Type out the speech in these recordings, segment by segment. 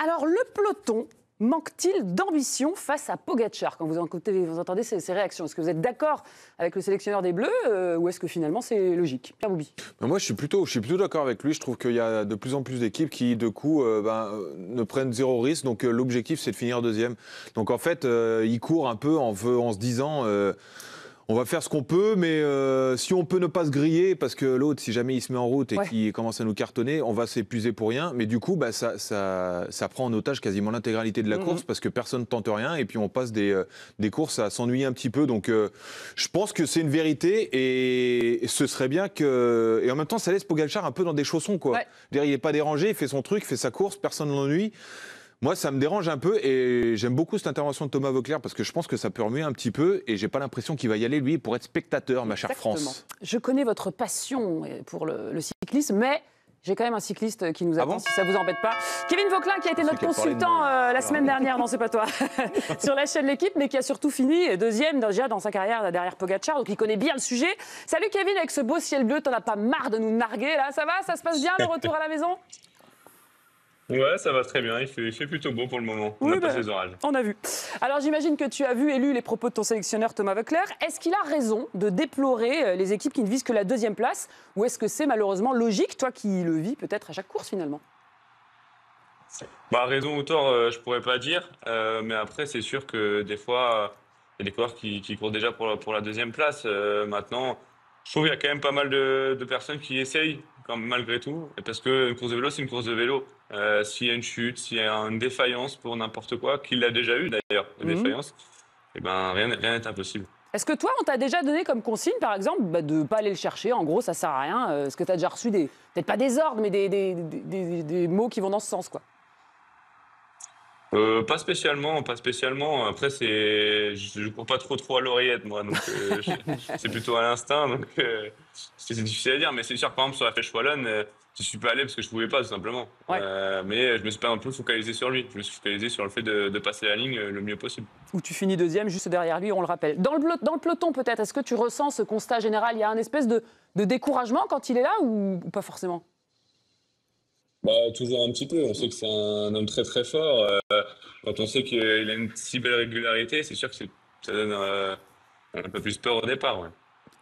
Alors, le peloton manque-t-il d'ambition face à Pogacar quand vous entendez ces réactions? Est-ce que vous êtes d'accord avec le sélectionneur des Bleus ou est-ce que finalement c'est logique? Pierre Bouby. Moi, je suis plutôt d'accord avec lui. Je trouve qu'il y a de plus en plus d'équipes qui, de coup, ne prennent zéro risque. Donc, l'objectif, c'est de finir deuxième. Donc, en fait, il court un peu en se disant... on va faire ce qu'on peut, mais si on peut ne pas se griller, parce que l'autre, si jamais il se met en route et qu'il commence à nous cartonner, on va s'épuiser pour rien. Mais du coup, ça prend en otage quasiment l'intégralité de la course, parce que personne ne tente rien, et puis on passe des courses à s'ennuyer un petit peu. Donc, je pense que c'est une vérité, et ce serait bien que... Et en même temps, ça laisse Pogacar un peu dans des chaussons, quoi. Ouais. Il n'est pas dérangé, il fait son truc, il fait sa course, personne ne l'ennuie. Moi, ça me dérange un peu et j'aime beaucoup cette intervention de Thomas Voeckler parce que je pense que ça peut remuer un petit peu et j'ai pas l'impression qu'il va y aller, lui, pour être spectateur, ma chère France. Je connais votre passion pour le cyclisme, mais j'ai quand même un cycliste qui nous attend, si ça vous embête pas. Kevin Vauquelin, qui a été notre consultant la semaine dernière, non, c'est pas toi, sur la chaîne L'Équipe, mais qui a surtout fini deuxième déjà dans sa carrière derrière Pogacar, donc il connaît bien le sujet. Salut Kevin, avec ce beau ciel bleu, t'en as pas marre de nous narguer là? Ça va? Ça se passe bien le retour à la maison? Ouais, ça va très bien. Il fait plutôt beau pour le moment. On a passé les orages. On a vu. Alors j'imagine que tu as vu et lu les propos de ton sélectionneur Thomas Voeckler. Est-ce qu'il a raison de déplorer les équipes qui ne visent que la deuxième place? Ou est-ce que c'est malheureusement logique, toi qui le vis peut-être à chaque course finalement? Raison ou tort, je pourrais pas dire. Mais après, c'est sûr que des fois, il y a des coureurs qui courent déjà pour la deuxième place. Maintenant, je trouve qu'il y a quand même pas mal de personnes qui essayent, quand même, malgré tout. Et parce qu'une course de vélo, c'est une course de vélo. S'il y a une chute, s'il y a une défaillance pour n'importe quoi, qu'il l'a déjà eu d'ailleurs, une défaillance, eh ben, rien n'est impossible. Est-ce que toi, on t'a déjà donné comme consigne, par exemple, de ne pas aller le chercher? En gros, ça sert à rien. Est-ce que tu as déjà reçu peut-être pas des ordres, mais des mots qui vont dans ce sens, quoi? Pas spécialement, pas spécialement. Après, je cours pas trop à l'oreillette, moi, donc c'est plutôt à l'instinct, donc c'est difficile à dire. Mais c'est sûr, par exemple, sur la Flèche Wallonne, je suis pas allé parce que je pouvais pas, tout simplement. Ouais. Mais je me suis pas un peu focalisé sur lui. Je me suis focalisé sur le fait de passer la ligne le mieux possible. Où tu finis deuxième, juste derrière lui, on le rappelle. Dans le peloton, peut-être, est-ce que tu ressens ce constat général? Il y a un espèce de découragement quand il est là ou pas forcément? Toujours un petit peu. On sait que c'est un homme très très fort. Quand on sait qu'il a une si belle régularité, c'est sûr que ça donne un peu plus peur au départ. Ouais.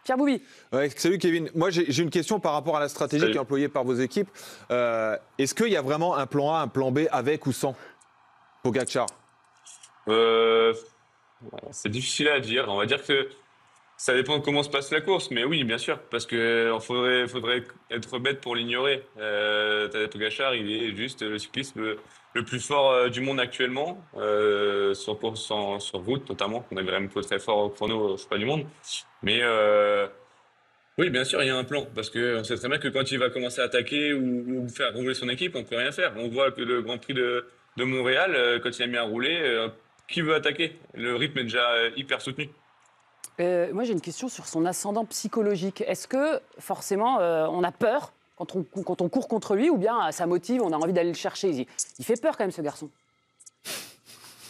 Pierre Bouby. Ouais, salut Kevin. Moi, j'ai une question par rapport à la stratégie qui est employée par vos équipes. Est-ce qu'il y a vraiment un plan A, un plan B avec ou sans Pogacar? C'est difficile à dire. On va dire que ça dépend de comment se passe la course, mais oui, bien sûr, parce que faudrait être bête pour l'ignorer. Tadej Pogacar, il est juste le cycliste le plus fort du monde actuellement, sur course, sur route notamment, qu'on avait même très fort au chrono, je sais pas du monde. Mais oui, bien sûr, il y a un plan, parce que on sait très bien que quand il va commencer à attaquer ou faire rouler son équipe, on peut rien faire. On voit que le Grand Prix de Montréal, quand il a mis à rouler, qui veut attaquer? Le rythme est déjà hyper soutenu. Moi, j'ai une question sur son ascendant psychologique. Est-ce que, forcément, on a peur quand on court contre lui ou bien ça motive, on a envie d'aller le chercher? Il fait peur quand même, ce garçon.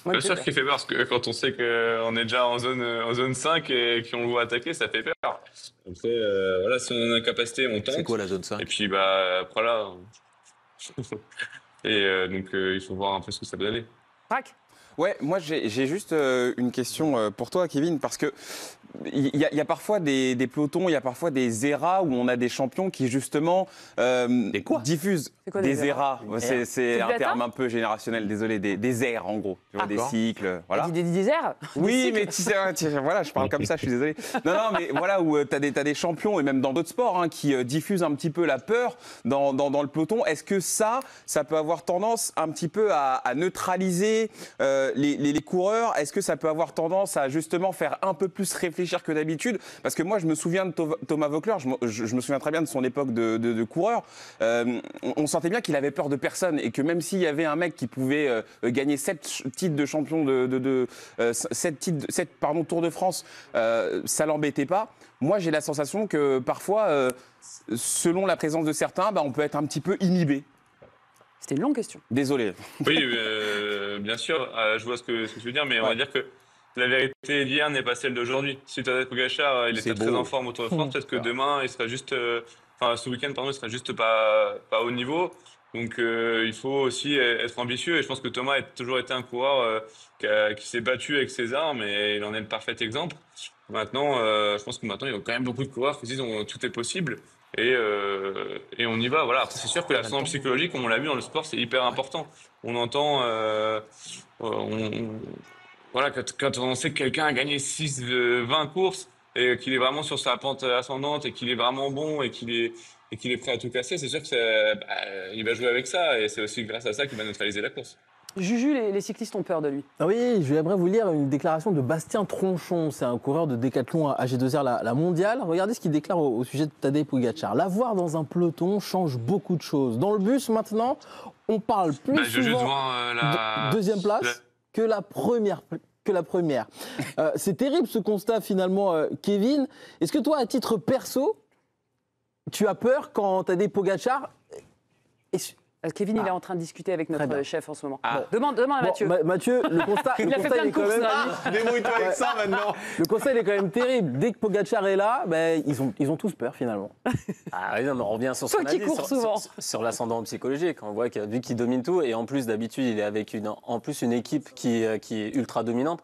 Bien sûr qu'il fait peur, parce que quand on sait qu'on est déjà en zone 5 et qu'on le voit attaquer, ça fait peur. Après, voilà, si on est en incapacité, on tente. C'est quoi la zone 5? Et puis, après là... donc, il faut voir un peu ce que ça peut donner. Braque. Ouais, moi j'ai juste une question pour toi, Kevin, parce que il y a parfois des pelotons, il y a parfois des eras où on a des champions qui justement diffusent des eras. C'est un terme un peu générationnel, désolé, des airs en gros, tu vois, des cycles, voilà. Des airs. Oui, mais voilà, je parle comme ça, je suis désolé. Non, mais voilà où t'as des champions et même dans d'autres sports qui diffusent un petit peu la peur dans le peloton. Est-ce que ça peut avoir tendance un petit peu à neutraliser les coureurs? Est-ce que ça peut avoir tendance à justement faire un peu plus réfléchir que d'habitude? Parce que moi, je me souviens de Thomas Voeckler, je me souviens très bien de son époque de coureur. On sentait bien qu'il avait peur de personne et que même s'il y avait un mec qui pouvait gagner 7 titres de champion 7 Tours de France, ça l'embêtait pas. Moi, j'ai la sensation que parfois, selon la présence de certains, on peut être un petit peu inhibé. C'était une longue question. Désolé. Oui, bien sûr, je vois ce que tu veux dire, mais on va dire que la vérité d'hier n'est pas celle d'aujourd'hui. Si Tadej Pogacar, il était très en forme au Tour de France, peut-être que demain, il sera juste, ce week-end, pardon, il sera juste pas au niveau. Donc il faut aussi être ambitieux et je pense que Thomas a toujours été un coureur qui s'est battu avec ses armes et il en est le parfait exemple. Maintenant, je pense que maintenant il y a quand même beaucoup de coureurs qui disent tout est possible et on y va. Voilà. Après, c'est sûr que l'ascendant psychologique, comme on l'a vu dans le sport, c'est hyper important. On entend, voilà, quand on sait que quelqu'un a gagné 20 courses et qu'il est vraiment sur sa pente ascendante et qu'il est vraiment bon et qu'il est prêt à tout casser, c'est sûr que il va jouer avec ça et c'est aussi grâce à ça qu'il va neutraliser la course. Juju, les cyclistes ont peur de lui. Ah oui, j'aimerais vous lire une déclaration de Bastien Tronchon. C'est un coureur de décathlon à AG2R, la mondiale. Regardez ce qu'il déclare au sujet de Tadej Pogacar. L'avoir dans un peloton change beaucoup de choses. Dans le bus, maintenant, on parle plus souvent de deuxième place que la première. C'est terrible ce constat finalement, Kevin. Est-ce que toi, à titre perso, tu as peur quand Tadej Pogacar... Kevin, il est en train de discuter avec notre chef en ce moment. Demande à Mathieu. Mathieu, le constat, il a fait plein de courses. Débrouille-toi avec ça maintenant. Le constat, il est quand même terrible. Dès que Pogacar est là, ils ont tous peur finalement. Ah oui, non, mais on revient sur ce qu'on a dit, sur l'ascendant psychologique. On voit que vu qu'il domine tout, et en plus d'habitude, il est avec une équipe qui est ultra dominante.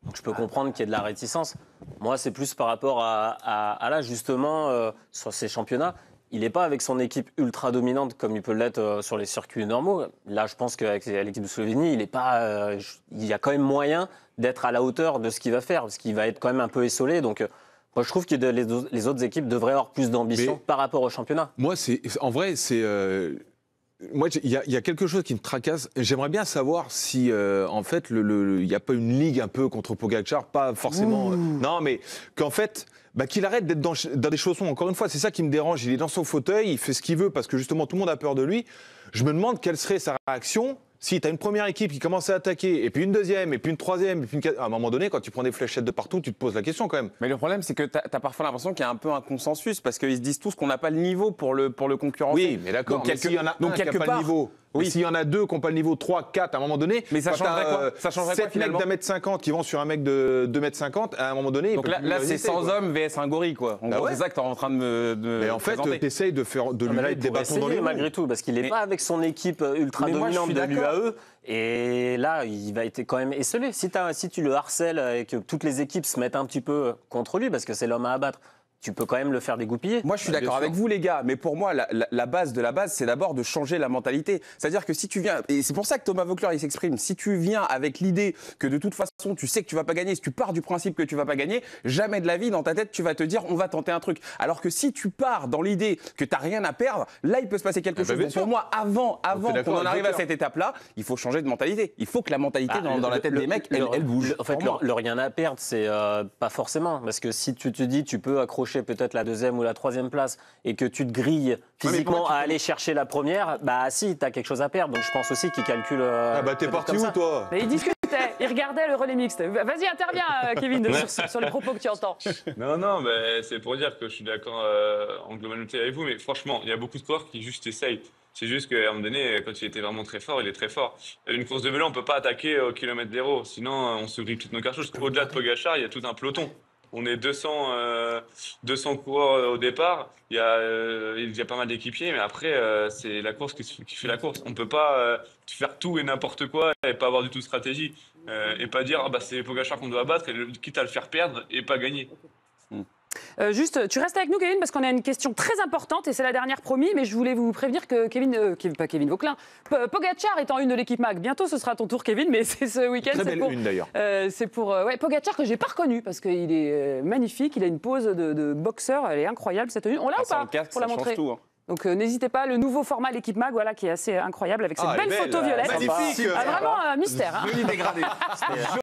Donc je peux comprendre qu'il y ait de la réticence. Moi, c'est plus par rapport à là, justement, sur ces championnats. Il n'est pas avec son équipe ultra dominante comme il peut l'être sur les circuits normaux. Là, je pense qu'avec l'équipe de Slovénie, il y a quand même moyen d'être à la hauteur de ce qu'il va faire, parce qu'il va être quand même un peu essolé. Donc, moi, je trouve que les autres équipes devraient avoir plus d'ambition par rapport au championnat. Moi, en vrai, moi, il y a quelque chose qui me tracasse. J'aimerais bien savoir si, en fait, il n'y a pas une ligue un peu contre Pogacar, pas forcément. Non, mais qu'en fait, qu'il arrête d'être dans des chaussons. Encore une fois, c'est ça qui me dérange. Il est dans son fauteuil, il fait ce qu'il veut parce que justement tout le monde a peur de lui. Je me demande quelle serait sa réaction. Si tu as une première équipe qui commence à attaquer, et puis une deuxième, et puis une troisième, et puis à un moment donné, quand tu prends des fléchettes de partout, tu te poses la question quand même. Mais le problème, c'est que tu as parfois l'impression qu'il y a un peu un consensus, parce qu'ils se disent tous qu'on n'a pas le niveau pour le concurrencer. Oui, mais d'accord, mais s'il y en a un qui n'a pas le niveau, s'il y en a deux qui n'ont pas le niveau, 3, 4, à un moment donné, mais ça changerait quoi? Ça changerait 7 mecs d'1m50 qui vont sur un mec de 2m50, à un moment donné, donc là c'est 100 hommes vs un gorille, quoi. En gros, c'est ça que tu es en train de me mais en fait, tu essayes de lui mettre des bâtons dans les roues. Malgré tout, parce qu'il n'est pas avec son équipe ultra dominante de l'UAE. Et là, il va être quand même esselé. Si tu le harcèles et que toutes les équipes se mettent un petit peu contre lui, parce que c'est l'homme à abattre, tu peux quand même le faire dégoupiller. Moi, je suis d'accord avec vous, les gars, mais pour moi, la base de la base, c'est d'abord de changer la mentalité. C'est-à-dire que si tu viens, et c'est pour ça que Thomas Voeckler, il s'exprime, si tu viens avec l'idée que de toute façon, tu sais que tu vas pas gagner, si tu pars du principe que tu vas pas gagner, jamais de la vie, dans ta tête, tu vas te dire, on va tenter un truc. Alors que si tu pars dans l'idée que tu n'as rien à perdre, là, il peut se passer quelque chose. Donc pour moi, avant qu'on en arrive à cette étape-là, il faut changer de mentalité. Il faut que la mentalité dans la tête des mecs, elle bouge. En fait, le rien à perdre, c'est pas forcément. Parce que si tu te dis, tu peux accrocher peut-être la deuxième ou la troisième place et que tu te grilles physiquement à aller chercher la première, si, t'as quelque chose à perdre. Donc je pense aussi qu'il calcule. T'es parti où, toi? Mais il discutait, il regardait le relais mixte. Vas-y, interviens, Kevin, sur les propos que tu entends. Non, c'est pour dire que je suis d'accord en globalité avec vous, mais franchement, il y a beaucoup de coureurs qui juste essayent. C'est juste qu'à un moment donné, quand il était vraiment très fort, il est très fort. Une course de vélo, on ne peut pas attaquer au kilomètre zéro, sinon on se grille toutes nos cartouches. Au-delà de Pogacar, il y a tout un peloton. On est 200 coureurs au départ. Il y a pas mal d'équipiers, mais après, c'est la course qui fait la course. On ne peut pas faire tout et n'importe quoi et pas avoir du tout de stratégie. Et pas dire, c'est Pogacar qu'on doit battre, quitte à le faire perdre et pas gagner. Juste, tu restes avec nous, Kevin, parce qu'on a une question très importante et c'est la dernière promis, mais je voulais vous prévenir que pas Kevin Vauquelin, Pogacar étant une de l'équipe MAG, bientôt ce sera ton tour, Kevin, mais c'est ce week-end. Très belle une d'ailleurs. C'est pour Pogacar que j'ai pas reconnu parce qu'il est magnifique, il a une pose de boxeur, elle est incroyable cette tenue. On l'a ou pas pour la montrer? Tout, hein. Donc n'hésitez pas, le nouveau format l'équipe MAG, voilà, qui est assez incroyable avec cette belle photo violette. Magnifique. Vraiment un mystère. Joli dégradé.